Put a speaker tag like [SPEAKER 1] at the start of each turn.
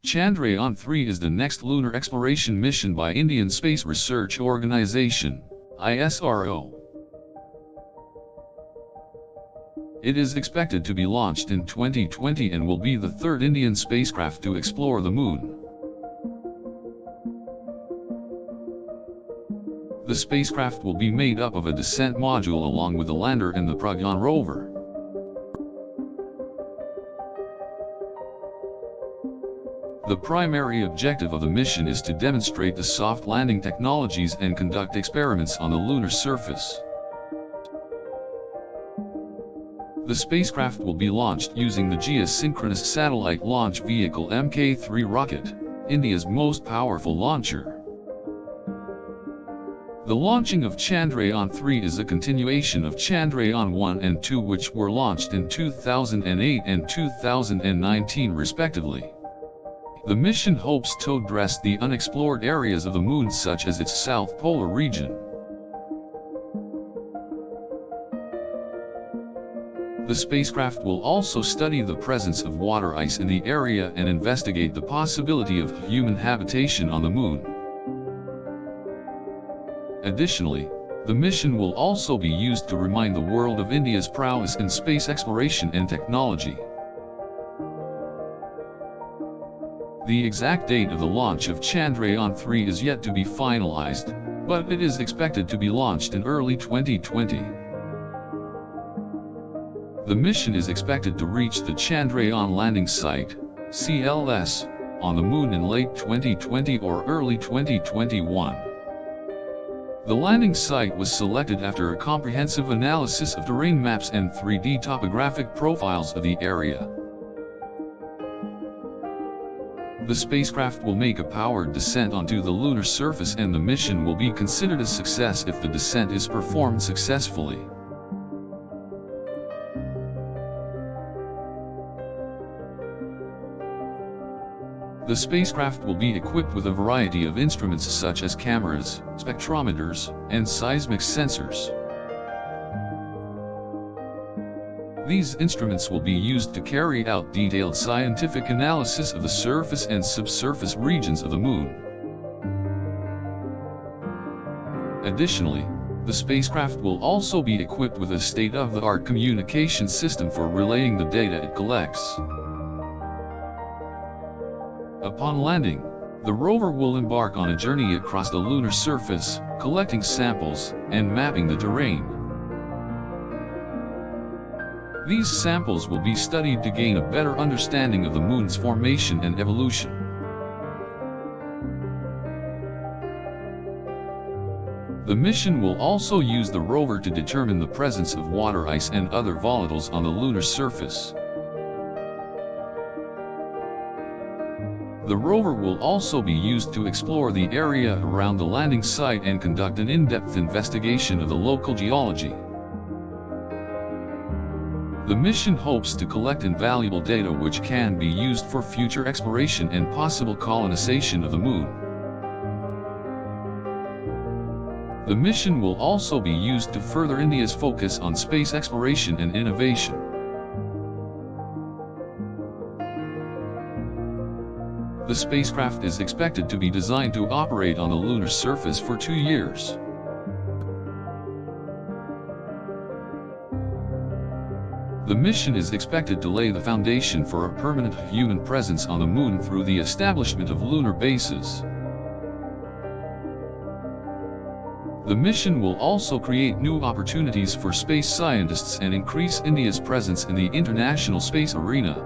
[SPEAKER 1] Chandrayaan-3 is the next lunar exploration mission by Indian Space Research Organisation, ISRO. It is expected to be launched in 2020 and will be the third Indian spacecraft to explore the Moon. The spacecraft will be made up of a descent module along with the lander and the Pragyan rover. The primary objective of the mission is to demonstrate the soft landing technologies and conduct experiments on the lunar surface. The spacecraft will be launched using the geosynchronous satellite launch vehicle Mk3 rocket, India's most powerful launcher. The launching of Chandrayaan-3 is a continuation of Chandrayaan-1 and 2, which were launched in 2008 and 2019 respectively. The mission hopes to address the unexplored areas of the Moon such as its south polar region. The spacecraft will also study the presence of water ice in the area and investigate the possibility of human habitation on the Moon. Additionally, the mission will also be used to remind the world of India's prowess in space exploration and technology. The exact date of the launch of Chandrayaan-3 is yet to be finalized, but it is expected to be launched in early 2020. The mission is expected to reach the Chandrayaan landing site, CLS, on the Moon in late 2020 or early 2021. The landing site was selected after a comprehensive analysis of terrain maps and 3D topographic profiles of the area. The spacecraft will make a powered descent onto the lunar surface, and the mission will be considered a success if the descent is performed successfully. The spacecraft will be equipped with a variety of instruments such as cameras, spectrometers, and seismic sensors. These instruments will be used to carry out detailed scientific analysis of the surface and subsurface regions of the Moon. Additionally, the spacecraft will also be equipped with a state-of-the-art communication system for relaying the data it collects. Upon landing, the rover will embark on a journey across the lunar surface, collecting samples and mapping the terrain. These samples will be studied to gain a better understanding of the Moon's formation and evolution. The mission will also use the rover to determine the presence of water ice and other volatiles on the lunar surface. The rover will also be used to explore the area around the landing site and conduct an in-depth investigation of the local geology. The mission hopes to collect invaluable data which can be used for future exploration and possible colonization of the Moon. The mission will also be used to further India's focus on space exploration and innovation. The spacecraft is expected to be designed to operate on the lunar surface for 2 years. The mission is expected to lay the foundation for a permanent human presence on the Moon through the establishment of lunar bases. The mission will also create new opportunities for space scientists and increase India's presence in the international space arena.